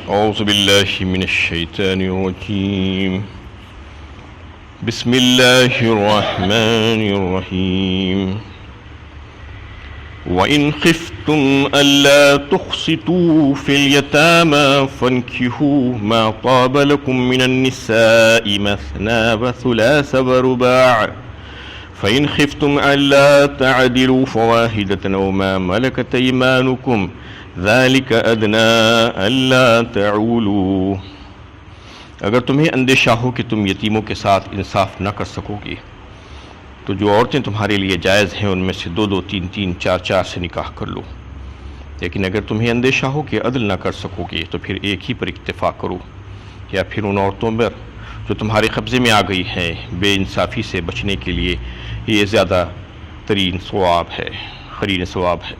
أعوذ بالله من الشيطان الرجيم بسم الله الرحمن الرحيم وإن خفتم ألا تقسطوا في اليتامى فانكحوا ما طاب لكم من النساء مثنى وثلاث ورباع فإن خفتم ألا تعدلوا فواحدة أو ما ملكت أيمانكم ذلك أدنى ألا تعولوا۔ اگر تمہیں اندیشہ ہو کہ تم یتیموں کے ساتھ انصاف نہ کر سکو گے تو جو عورتیں تمہارے لیے جائز ہیں ان میں سے دو دو تین تین چار چار سے نکاح کر لو، لیکن اگر تمہیں اندیشہ ہو کہ عدل نہ کر سکو گے تو پھر ایک ہی پر اکتفا کرو، یا پھر ان عورتوں پر جو تمہارے قبضے میں آ گئی ہیں بے انصافی سے بچنے کے لیے یہ زیادہ ترین ثواب ہے، قرین ثواب ہے۔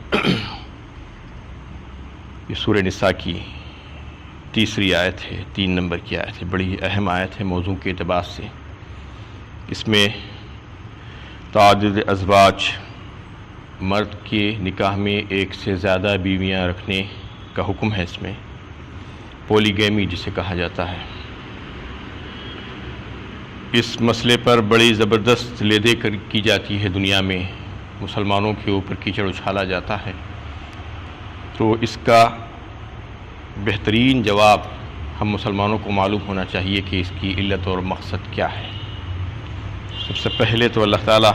یہ سورہ نساء کی تیسری آیت ہے، 3 نمبر کی آیت ہے، بڑی اہم آیت ہے موضوع کے اعتبار سے۔ اس میں تعدد ازواج، مرد کے نکاح میں ایک سے زیادہ بیویاں رکھنے کا حکم ہے، اس میں پولی گیمی جسے کہا جاتا ہے۔ اس مسئلے پر بڑی زبردست لیدے کی جاتی ہے دنیا میں، مسلمانوں کے اوپر کیچڑ اچھالا جاتا ہے، تو اس کا بہترین جواب ہم مسلمانوں کو معلوم ہونا چاہیے کہ اس کی علت اور مقصد کیا ہے۔ سب سے پہلے تو اللہ تعالیٰ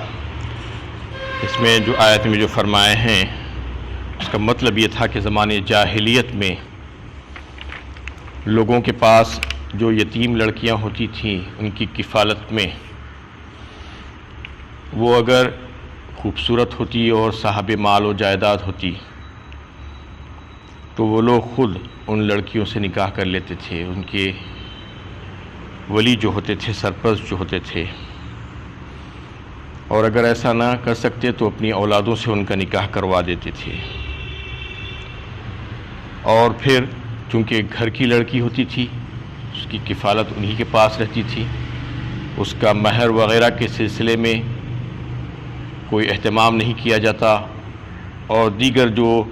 اس میں جو آیت میں جو فرمائے ہیں اس کا مطلب یہ تھا کہ زمانے جاہلیت میں لوگوں کے پاس جو یتیم لڑکیاں ہوتی تھیں ان کی کفالت میں وہ اگر خوبصورت ہوتی اور صاحب مال و جائیداد ہوتی تو وہ لوگ خود ان لڑکیوں سے نکاح کر لیتے تھے، ان کے ولی جو ہوتے تھے، سرپرست جو ہوتے تھے، اور اگر ایسا نہ کر سکتے تو اپنی اولادوں سے ان کا نکاح کروا دیتے تھے۔ اور پھر چونکہ گھر کی لڑکی ہوتی تھی اس کی کفالت انہی کے پاس رہتی تھی، اس کا مہر وغیرہ کے سلسلے میں کوئی اہتمام نہیں کیا جاتا، اور دیگر جو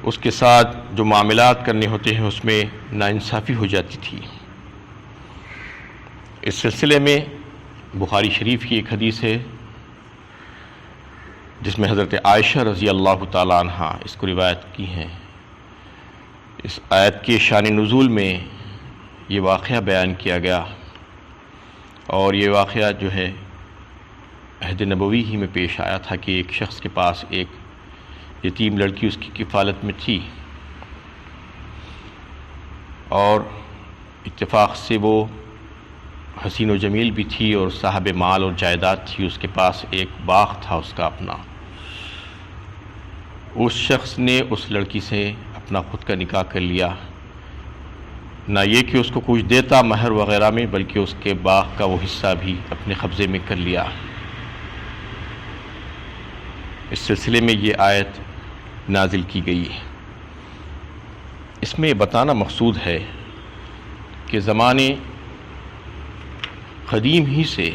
اس کے ساتھ جو معاملات کرنے ہوتے ہیں اس میں ناانصافی ہو جاتی تھی۔ اس سلسلے میں بخاری شریف کی ایک حدیث ہے جس میں حضرت عائشہ رضی اللہ تعالی عنہ اس کو روایت کی ہیں۔ اس آیت کے شان نزول میں یہ واقعہ بیان کیا گیا، اور یہ واقعہ جو ہے عہد نبوی ہی میں پیش آیا تھا کہ ایک شخص کے پاس ایک یتیم لڑکی اس کی کفالت میں تھی، اور اتفاق سے وہ حسین و جمیل بھی تھی اور صاحب مال اور جائیداد تھی، اس کے پاس ایک باغ تھا اس کا اپنا۔ اس شخص نے اس لڑکی سے اپنا خود کا نکاح کر لیا، نہ یہ کہ اس کو کچھ دیتا مہر وغیرہ میں، بلکہ اس کے باغ کا وہ حصہ بھی اپنے قبضے میں کر لیا۔ اس سلسلے میں یہ آیت نازل کی گئی ہے۔ اس میں بتانا مقصود ہے کہ زمانے قدیم ہی سے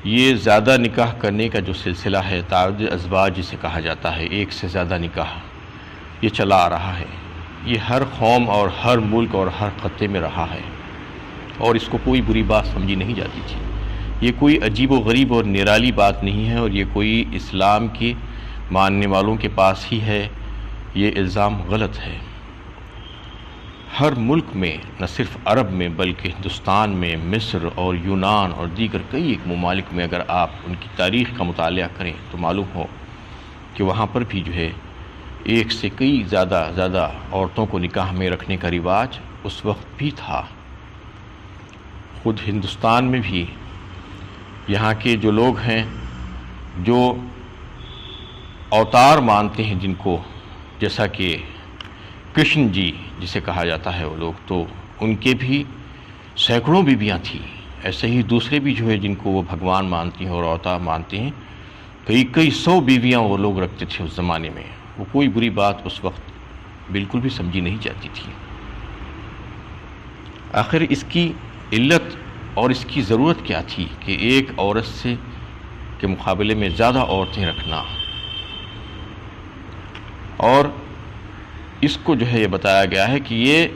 یہ زیادہ نکاح کرنے کا جو سلسلہ ہے، تعدد ازواج جسے کہا جاتا ہے، ایک سے زیادہ نکاح، یہ چلا آ رہا ہے۔ یہ ہر قوم اور ہر ملک اور ہر خطے میں رہا ہے، اور اس کو کوئی بری بات سمجھی نہیں جاتی تھی۔ یہ کوئی عجیب و غریب اور نرالی بات نہیں ہے، اور یہ کوئی اسلام کے ماننے والوں کے پاس ہی ہے، یہ الزام غلط ہے۔ ہر ملک میں، نہ صرف عرب میں بلکہ ہندوستان میں، مصر اور یونان اور دیگر کئی ایک ممالک میں اگر آپ ان کی تاریخ کا مطالعہ کریں تو معلوم ہو کہ وہاں پر بھی جو ہے ایک سے کئی زیادہ عورتوں کو نکاح میں رکھنے کا رواج اس وقت بھی تھا۔ خود ہندوستان میں بھی یہاں کے جو لوگ ہیں جو اوتار مانتے ہیں جن کو، جیسا کہ کرشن جی جسے کہا جاتا ہے وہ لوگ، تو ان کے بھی سینکڑوں بیویاں تھیں۔ ایسے ہی دوسرے بھی جو ہے جن کو وہ بھگوان مانتی ہیں اور اوتار مانتے ہیں، کئی سو بیویاں وہ لوگ رکھتے تھے اس زمانے میں۔ وہ کوئی بری بات اس وقت بالکل بھی سمجھی نہیں جاتی تھی۔ آخر اس کی علت اور اس کی ضرورت کیا تھی کہ ایک عورت سے کے مقابلے میں زیادہ عورتیں رکھنا؟ اور اس کو جو ہے یہ بتایا گیا ہے کہ یہ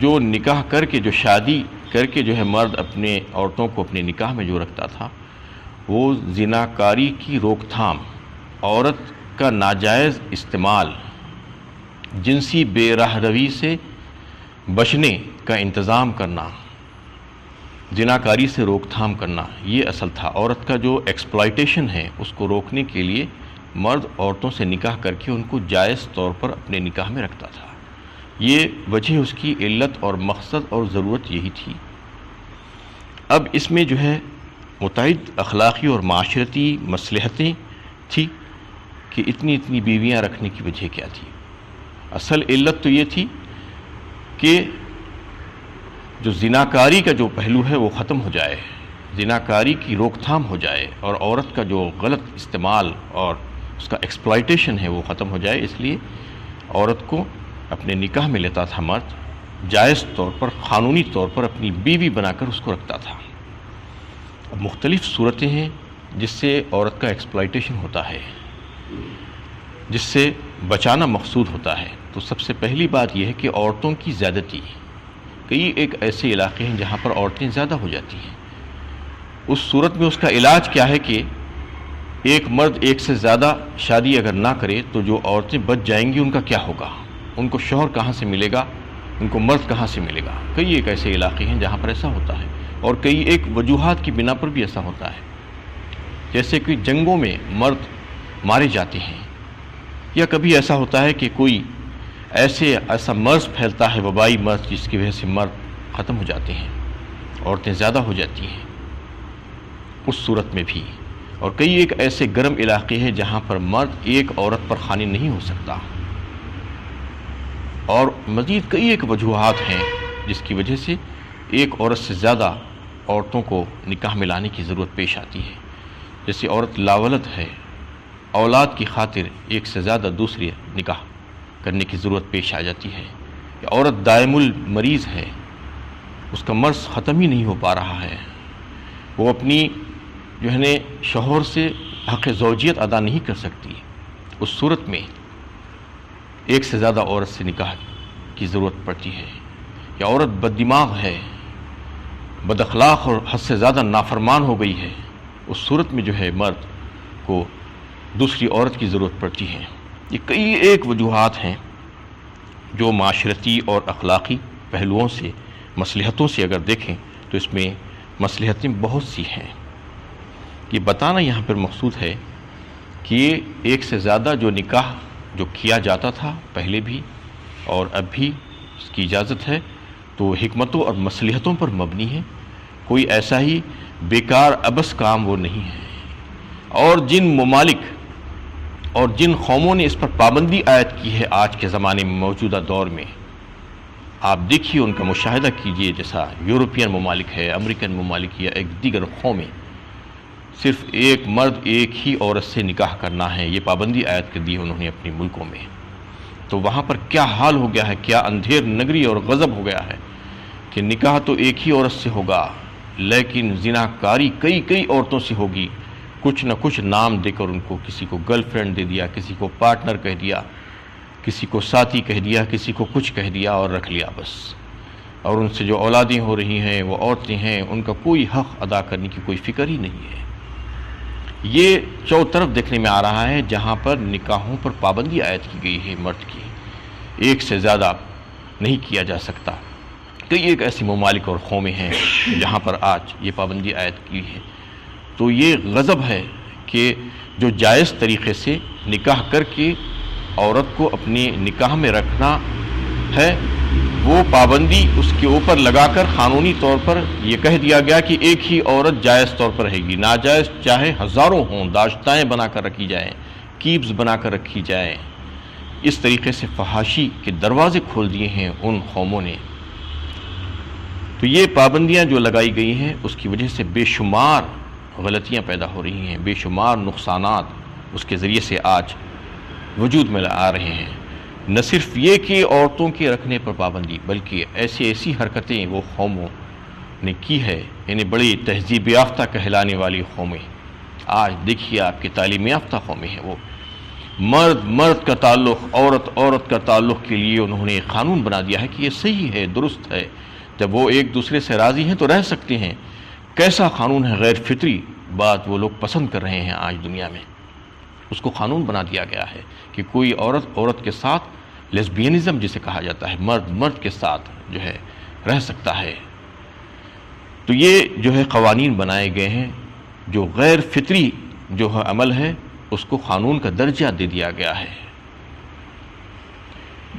جو نکاح کر کے جو شادی کر کے جو ہے مرد اپنے عورتوں کو اپنے نکاح میں جو رکھتا تھا وہ زناکاری کی روک تھام، عورت کا ناجائز استعمال، جنسی بے راہ روی سے بچنے کا انتظام کرنا، زناکاری سے روک تھام کرنا، یہ اصل تھا۔ عورت کا جو ایکسپلائٹیشن ہے اس کو روکنے کے لیے مرد عورتوں سے نکاح کر کے ان کو جائز طور پر اپنے نکاح میں رکھتا تھا۔ یہ وجہ اس کی علت اور مقصد اور ضرورت یہی تھی۔ اب اس میں جو ہے متعدد اخلاقی اور معاشرتی مصلحتیں تھی کہ اتنی بیویاں رکھنے کی وجہ کیا تھی۔ اصل علت تو یہ تھی کہ جو زناکاری کا جو پہلو ہے وہ ختم ہو جائے، زناکاری کی روک تھام ہو جائے، اور عورت کا جو غلط استعمال اور اس کا ایکسپلائٹیشن ہے وہ ختم ہو جائے۔ اس لیے عورت کو اپنے نکاح میں لیتا تھا مرد، جائز طور پر، قانونی طور پر اپنی بیوی بنا کر اس کو رکھتا تھا۔ اب مختلف صورتیں ہیں جس سے عورت کا ایکسپلائٹیشن ہوتا ہے، جس سے بچانا مقصود ہوتا ہے۔ تو سب سے پہلی بات یہ ہے کہ عورتوں کی زیادتی، کئی ایک ایسے علاقے ہیں جہاں پر عورتیں زیادہ ہو جاتی ہیں۔ اس صورت میں اس کا علاج کیا ہے کہ ایک مرد ایک سے زیادہ شادی اگر نہ کرے تو جو عورتیں بچ جائیں گی ان کا کیا ہوگا، ان کو شوہر کہاں سے ملے گا، ان کو مرد کہاں سے ملے گا۔ کئی ایک ایسے علاقے ہیں جہاں پر ایسا ہوتا ہے، اور کئی ایک وجوہات کی بنا پر بھی ایسا ہوتا ہے، جیسے کہ جنگوں میں مرد مارے جاتے ہیں، یا کبھی ایسا ہوتا ہے کہ کوئی ایسا مرض پھیلتا ہے، وبائی مرض، جس کی وجہ سے مرد ختم ہو جاتے ہیں، عورتیں زیادہ ہو جاتی ہیں اس صورت میں بھی۔ اور کئی ایک ایسے گرم علاقے ہیں جہاں پر مرد ایک عورت پر قانی نہیں ہو سکتا، اور مزید کئی ایک وجوہات ہیں جس کی وجہ سے ایک عورت سے زیادہ عورتوں کو نکاح میں لانے کی ضرورت پیش آتی ہے۔ جیسے عورت لاولد ہے، اولاد کی خاطر ایک سے زیادہ دوسری نکاح کرنے کی ضرورت پیش آ جاتی ہے، یا عورت دائم المریض ہے، اس کا مرض ختم ہی نہیں ہو پا رہا ہے، وہ اپنی جو ہے شوہر سے حق زوجیت ادا نہیں کر سکتی، اس صورت میں ایک سے زیادہ عورت سے نکاح کی ضرورت پڑتی ہے۔ یا عورت بد دماغ ہے، بد اخلاق اور حد سے زیادہ نافرمان ہو گئی ہے، اس صورت میں جو ہے مرد کو دوسری عورت کی ضرورت پڑتی ہے۔ یہ کئی ایک وجوہات ہیں جو معاشرتی اور اخلاقی پہلوؤں سے، مصلحتوں سے اگر دیکھیں تو اس میں مصلحتیں بہت سی ہیں۔ یہ بتانا یہاں پر مقصود ہے کہ ایک سے زیادہ جو نکاح جو کیا جاتا تھا پہلے بھی اور اب بھی اس کی اجازت ہے، تو حکمتوں اور مصلحتوں پر مبنی ہے، کوئی ایسا ہی بیکار ابس کام وہ نہیں ہے۔ اور جن ممالک اور جن قوموں نے اس پر پابندی عائد کی ہے آج کے زمانے میں، موجودہ دور میں، آپ دیکھیے، ان کا مشاہدہ کیجئے، جیسا یورپین ممالک ہے، امریکن ممالک یا ایک دیگر قومیں، صرف ایک مرد ایک ہی عورت سے نکاح کرنا ہے، یہ پابندی عائد کر دی انہوں نے اپنے ملکوں میں۔ تو وہاں پر کیا حال ہو گیا ہے، کیا اندھیر نگری اور غضب ہو گیا ہے کہ نکاح تو ایک ہی عورت سے ہوگا، لیکن زناکاری کئی عورتوں سے ہوگی، کچھ نہ کچھ نام دے کر ان کو، کسی کو گرل فرینڈ دے دیا، کسی کو پارٹنر کہہ دیا، کسی کو ساتھی کہہ دیا، کسی کو کچھ کہہ دیا اور رکھ لیا بس۔ اور ان سے جو اولادیں ہو رہی ہیں، وہ عورتیں ہیں، ان کا کوئی حق ادا کرنے کی کوئی فکر ہی نہیں ہے۔ یہ چوطرف دیکھنے میں آ رہا ہے جہاں پر نکاحوں پر پابندی عائد کی گئی ہے، مرد کی ایک سے زیادہ نہیں کیا جا سکتا۔ کئی ایک ایسی ممالک اور قومیں ہیں جہاں پر آج یہ پابندی عائد کی ہے۔ تو یہ غضب ہے کہ جو جائز طریقے سے نکاح کر کے عورت کو اپنے نکاح میں رکھنا ہے، وہ پابندی اس کے اوپر لگا کر قانونی طور پر یہ کہہ دیا گیا کہ ایک ہی عورت جائز طور پر رہے گی، ناجائز چاہے ہزاروں ہوں، داشتائیں بنا کر رکھی جائیں، کیبز بنا کر رکھی جائیں۔ اس طریقے سے فحاشی کے دروازے کھول دیے ہیں ان قوموں نے۔ تو یہ پابندیاں جو لگائی گئی ہیں اس کی وجہ سے بے شمار غلطیاں پیدا ہو رہی ہیں، بے شمار نقصانات اس کے ذریعے سے آج وجود میں آ رہے ہیں۔ نہ صرف یہ کہ عورتوں کے رکھنے پر پابندی، بلکہ ایسی حرکتیں وہ قوموں نے کی ہے، یعنی بڑی تہذیب یافتہ کہلانے والی قومیں، آج دیکھیے آپ کی تعلیم یافتہ قومیں ہیں، وہ مرد مرد کا تعلق، عورت عورت کا تعلق کے لیے انہوں نے ایک قانون بنا دیا ہے کہ یہ صحیح ہے، درست ہے، جب وہ ایک دوسرے سے راضی ہیں تو رہ سکتے ہیں۔ کیسا قانون ہے، غیر فطری بات وہ لوگ پسند کر رہے ہیں آج دنیا میں، اس کو قانون بنا دیا گیا ہے کہ کوئی عورت عورت کے ساتھ، لیسبینزم جسے کہا جاتا ہے، مرد مرد کے ساتھ جو ہے رہ سکتا ہے۔ تو یہ جو ہے قوانین بنائے گئے ہیں، جو غیر فطری جو ہے عمل ہے اس کو قانون کا درجہ دے دیا گیا ہے۔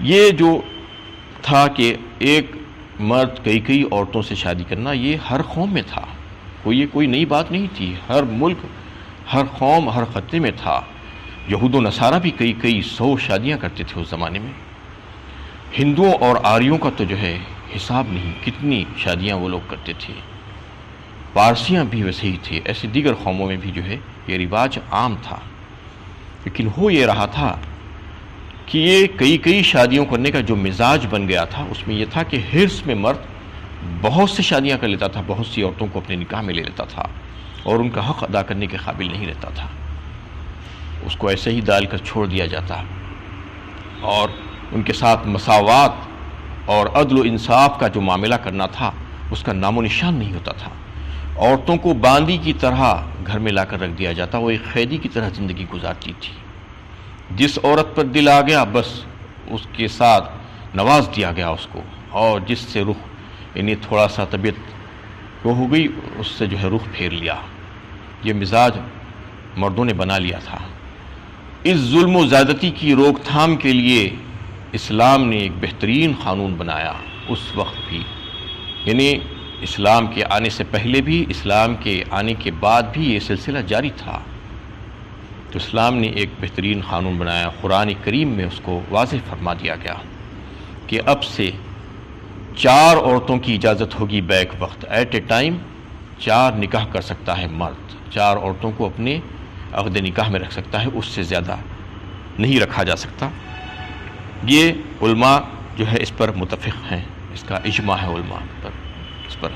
یہ جو تھا کہ ایک مرد کئی عورتوں سے شادی کرنا، یہ ہر قوم میں تھا، یہ کوئی نئی بات نہیں تھی، ہر ملک، ہر قوم، ہر خطے میں تھا۔ یہود و نصارہ بھی کئی 100 شادیاں کرتے تھے اس زمانے میں۔ ہندوؤں اور آریوں کا تو جو ہے حساب نہیں، کتنی شادیاں وہ لوگ کرتے تھے۔ پارسیاں بھی ویسے ہی تھے، ایسے دیگر قوموں میں بھی جو ہے یہ رواج عام تھا۔ لیکن ہو یہ رہا تھا کہ یہ کئی شادیوں کرنے کا جو مزاج بن گیا تھا، اس میں یہ تھا کہ حرص میں مرد بہت سی شادیاں کر لیتا تھا، بہت سی عورتوں کو اپنے نکاح میں لے لیتا تھا اور ان کا حق ادا کرنے کے قابل نہیں رہتا تھا، اس کو ایسے ہی ڈال کر چھوڑ دیا جاتا، اور ان کے ساتھ مساوات اور عدل و انصاف کا جو معاملہ کرنا تھا اس کا نام و نشان نہیں ہوتا تھا۔ عورتوں کو باندی کی طرح گھر میں لا کر رکھ دیا جاتا، وہ ایک قیدی کی طرح زندگی گزارتی تھی۔ جس عورت پر دل آ گیا بس اس کے ساتھ نواز دیا گیا اس کو، اور جس سے رخ یعنی تھوڑا سا طبیعت وہ ہو گئی اس سے جو ہے رخ پھیر لیا۔ یہ مزاج مردوں نے بنا لیا تھا۔ اس ظلم و زیادتی کی روک تھام کے لیے اسلام نے ایک بہترین قانون بنایا اس وقت بھی، یعنی اسلام کے آنے سے پہلے بھی، اسلام کے آنے کے بعد بھی یہ سلسلہ جاری تھا۔ تو اسلام نے ایک بہترین قانون بنایا، قرآن کریم میں اس کو واضح فرما دیا گیا کہ اب سے 4 عورتوں کی اجازت ہوگی بیک وقت، ایٹ اے ٹائم 4 نکاح کر سکتا ہے مرد، 4 عورتوں کو اپنے عقد نکاح میں رکھ سکتا ہے، اس سے زیادہ نہیں رکھا جا سکتا۔ یہ علماء جو ہے اس پر متفق ہیں، اس کا اجماع ہے علماء پر، اس پر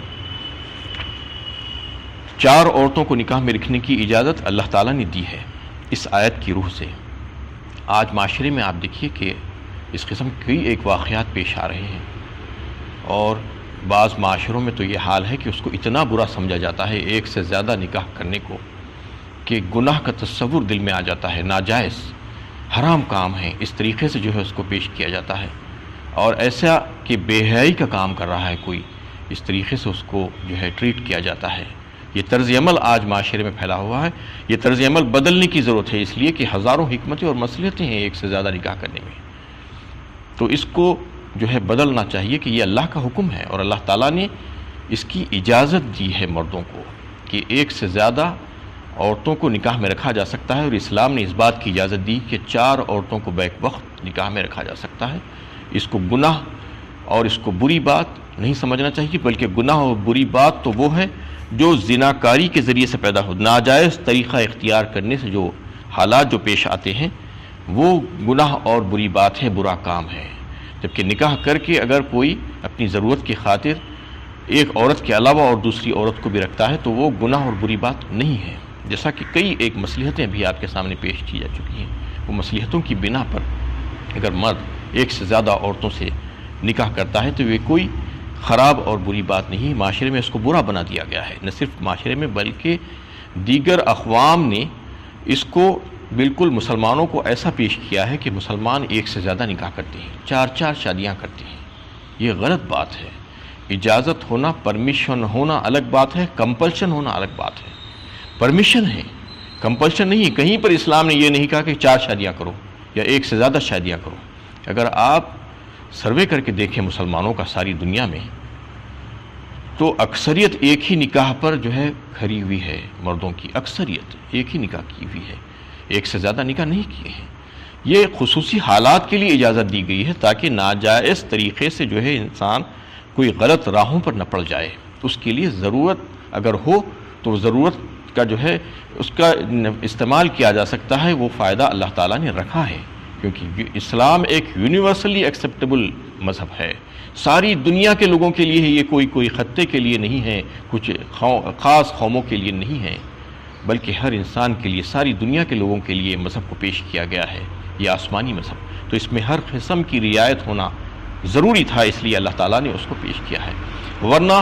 4 عورتوں کو نکاح میں رکھنے کی اجازت اللہ تعالیٰ نے دی ہے اس آیت کی روح سے۔ آج معاشرے میں آپ دیکھیے کہ اس قسم کے ایک واقعات پیش آ رہے ہیں، اور بعض معاشروں میں تو یہ حال ہے کہ اس کو اتنا برا سمجھا جاتا ہے ایک سے زیادہ نکاح کرنے کو کہ گناہ کا تصور دل میں آ جاتا ہے، ناجائز حرام کام ہے، اس طریقے سے جو ہے اس کو پیش کیا جاتا ہے، اور ایسا کہ بے حیائی کا کام کر رہا ہے کوئی، اس طریقے سے اس کو جو ہے ٹریٹ کیا جاتا ہے۔ یہ طرز عمل آج معاشرے میں پھیلا ہوا ہے، یہ طرز عمل بدلنے کی ضرورت ہے، اس لیے کہ ہزاروں حکمتیں اور مصلحتیں ہیں ایک سے زیادہ نکاح کرنے میں۔ تو اس کو جو ہے بدلنا چاہیے کہ یہ اللہ کا حکم ہے، اور اللہ تعالیٰ نے اس کی اجازت دی ہے مردوں کو کہ ایک سے زیادہ عورتوں کو نکاح میں رکھا جا سکتا ہے، اور اسلام نے اس بات کی اجازت دی کہ 4 عورتوں کو بیک وقت نکاح میں رکھا جا سکتا ہے۔ اس کو گناہ اور اس کو بری بات نہیں سمجھنا چاہیے، بلکہ گناہ اور بری بات تو وہ ہے جو زناکاری کے ذریعے سے پیدا ہو، ناجائز طریقہ اختیار کرنے سے جو حالات جو پیش آتے ہیں وہ گناہ اور بری بات ہے، برا کام ہے۔ جبکہ نکاح کر کے اگر کوئی اپنی ضرورت کی خاطر ایک عورت کے علاوہ اور دوسری عورت کو بھی رکھتا ہے تو وہ گناہ اور بری بات نہیں ہے، جیسا کہ کئی ایک مصلحتیں بھی آپ کے سامنے پیش کی جا چکی ہیں۔ وہ مصلحتوں کی بنا پر اگر مرد ایک سے زیادہ عورتوں سے نکاح کرتا ہے تو یہ کوئی خراب اور بری بات نہیں، معاشرے میں اس کو برا بنا دیا گیا ہے، نہ صرف معاشرے میں بلکہ دیگر اقوام نے اس کو بالکل مسلمانوں کو ایسا پیش کیا ہے کہ مسلمان ایک سے زیادہ نکاح کرتے ہیں، 4 شادیاں کرتے ہیں۔ یہ غلط بات ہے۔ اجازت ہونا، پرمیشن ہونا الگ بات ہے، کمپلشن ہونا الگ بات ہے۔ پرمیشن ہے، کمپلشن نہیں ہے۔ کہیں پر اسلام نے یہ نہیں کہا کہ 4 شادیاں کرو یا ایک سے زیادہ شادیاں کرو۔ اگر آپ سروے کر کے دیکھیں مسلمانوں کا ساری دنیا میں تو اکثریت ایک ہی نکاح پر جو ہے کھڑی ہوئی ہے، مردوں کی اکثریت ایک ہی نکاح کی ہوئی ہے، ایک سے زیادہ نکاح نہیں کیے ہیں۔ یہ خصوصی حالات کے لیے اجازت دی گئی ہے تاکہ ناجائز طریقے سے جو ہے انسان کوئی غلط راہوں پر نہ پڑ جائے۔ اس کے لیے ضرورت اگر ہو تو ضرورت کا جو ہے اس کا استعمال کیا جا سکتا ہے، وہ فائدہ اللہ تعالیٰ نے رکھا ہے، کیونکہ اسلام ایک یونیورسلی ایکسیپٹیبل مذہب ہے، ساری دنیا کے لوگوں کے لیے ہے، یہ کوئی خطے کے لیے نہیں ہے، کچھ خاص قوموں کے لیے نہیں ہے۔ بلکہ ہر انسان کے لیے، ساری دنیا کے لوگوں کے لیے مذہب کو پیش کیا گیا ہے، یہ آسمانی مذہب، تو اس میں ہر قسم کی رعایت ہونا ضروری تھا، اس لیے اللہ تعالیٰ نے اس کو پیش کیا ہے۔ ورنہ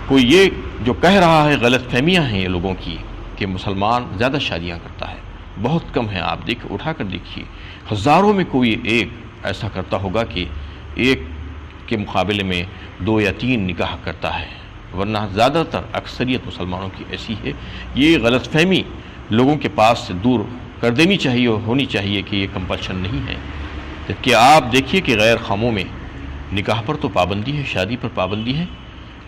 کوئی یہ جو کہہ رہا ہے، غلط فہمیاں ہیں یہ لوگوں کی کہ مسلمان زیادہ شادیاں کرتا ہے، بہت کم ہیں۔ آپ اٹھا کر دیکھیے، ہزاروں میں کوئی ایک ایسا کرتا ہوگا کہ ایک کے مقابلے میں 2 یا 3 نکاح کرتا ہے، ورنہ زیادہ تر اکثریت مسلمانوں کی ایسی ہے۔ یہ غلط فہمی لوگوں کے پاس سے دور کر دینی چاہیے اور ہونی چاہیے کہ یہ کمپلشن نہیں ہے، جبکہ آپ دیکھیے کہ غیر خاموں میں نکاح پر تو پابندی ہے، شادی پر پابندی ہے،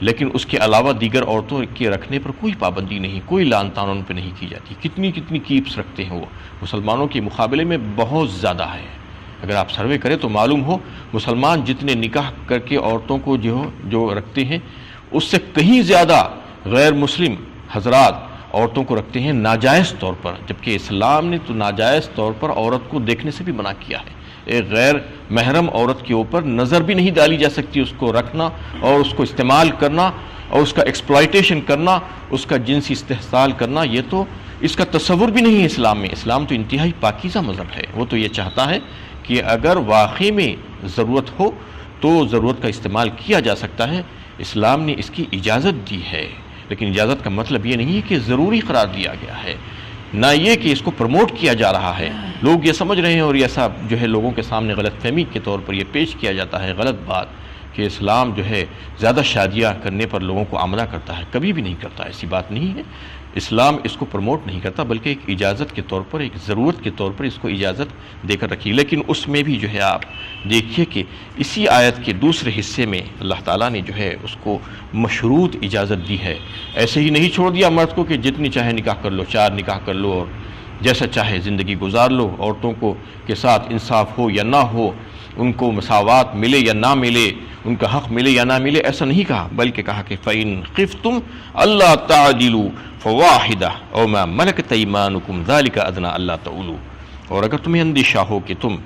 لیکن اس کے علاوہ دیگر عورتوں کے رکھنے پر کوئی پابندی نہیں، کوئی لان تان ان پہ نہیں کی جاتی۔ کتنی کیپس رکھتے ہیں وہ، مسلمانوں کے مقابلے میں بہت زیادہ ہے۔ اگر آپ سروے کریں تو معلوم ہو مسلمان جتنے نکاح کر کے عورتوں کو جو رکھتے ہیں، اس سے کہیں زیادہ غیر مسلم حضرات عورتوں کو رکھتے ہیں ناجائز طور پر، جبکہ اسلام نے تو ناجائز طور پر عورت کو دیکھنے سے بھی منع کیا ہے۔ ایک غیر محرم عورت کے اوپر نظر بھی نہیں ڈالی جا سکتی، اس کو رکھنا اور اس کو استعمال کرنا اور اس کا ایکسپلائٹیشن کرنا، اس کا جنسی استحصال کرنا، یہ تو اس کا تصور بھی نہیں ہے اسلام میں۔ اسلام تو انتہائی پاکیزہ مذہب ہے، وہ تو یہ چاہتا ہے کہ اگر واقعی میں ضرورت ہو تو ضرورت کا استعمال کیا جا سکتا ہے، اسلام نے اس کی اجازت دی ہے، لیکن اجازت کا مطلب یہ نہیں ہے کہ ضروری قرار دیا گیا ہے، نہ یہ کہ اس کو پروموٹ کیا جا رہا ہے۔ لوگ یہ سمجھ رہے ہیں اور ایسا جو ہے لوگوں کے سامنے غلط فہمی کے طور پر یہ پیش کیا جاتا ہے، غلط بات، کہ اسلام جو ہے زیادہ شادیاں کرنے پر لوگوں کو آمادہ کرتا ہے، کبھی بھی نہیں کرتا، ایسی بات نہیں ہے۔ اسلام اس کو پروموٹ نہیں کرتا، بلکہ ایک اجازت کے طور پر، ایک ضرورت کے طور پر اس کو اجازت دے کر رکھی۔ لیکن اس میں بھی جو ہے آپ دیکھیے کہ اسی آیت کے دوسرے حصے میں اللہ تعالیٰ نے جو ہے اس کو مشروط اجازت دی ہے، ایسے ہی نہیں چھوڑ دیا مرد کو کہ جتنی چاہے نکاح کر لو، 4 نکاح کر لو اور جیسا چاہے زندگی گزار لو، عورتوں کو کے ساتھ انصاف ہو یا نہ ہو، ان کو مساوات ملے یا نہ ملے، ان کا حق ملے یا نہ ملے، ایسا نہیں کہا، بلکہ کہا کہ فَإِن خِفْتُمْ أَلَّا تَعْدِلُوا فَوَاحِدَةً أَوْ مَا مَلَكَتْ أَيْمَانُكُمْ ذَلِكَ أَدْنَىٰ أَلَّا تَعُولُوا۔ اور اگر تمہیں اندیشہ ہو کہ تم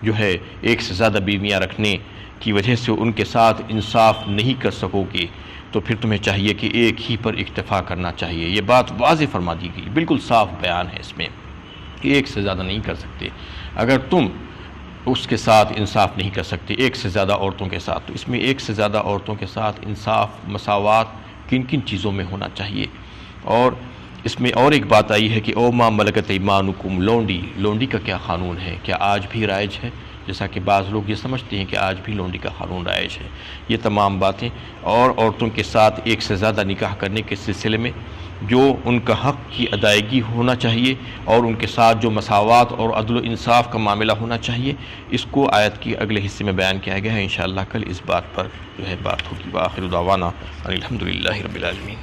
جو ہے ایک سے زیادہ بیویاں رکھنے کی وجہ سے ان کے ساتھ انصاف نہیں کر سکو گے، تو پھر تمہیں چاہیے کہ ایک ہی پر اکتفا کرنا چاہیے۔ یہ بات واضح فرما دی گئی، بالکل صاف بیان ہے اس میں کہ ایک سے زیادہ نہیں کر سکتے۔ اگر تم اس کے ساتھ انصاف نہیں کر سکتے ایک سے زیادہ عورتوں کے ساتھ، تو اس میں ایک سے زیادہ عورتوں کے ساتھ انصاف، مساوات کن کن چیزوں میں ہونا چاہیے۔ اور اس میں اور ایک بات آئی ہے کہ او ما ملکت ایمانکم، لونڈی کا کیا قانون ہے، کیا آج بھی رائج ہے؟ جیسا کہ بعض لوگ یہ سمجھتے ہیں کہ آج بھی لونڈی کا قانون رائج ہے۔ یہ تمام باتیں اور عورتوں کے ساتھ ایک سے زیادہ نکاح کرنے کے سلسلے میں جو ان کا حق کی ادائیگی ہونا چاہیے اور ان کے ساتھ جو مساوات اور عدل و انصاف کا معاملہ ہونا چاہیے، اس کو آیت کی اگلے حصے میں بیان کیا گیا ہے۔ انشاءاللہ کل اس بات پر جو ہے بات ہوگی۔ وآخر دعوانا ان الحمدللہ رب العالمین۔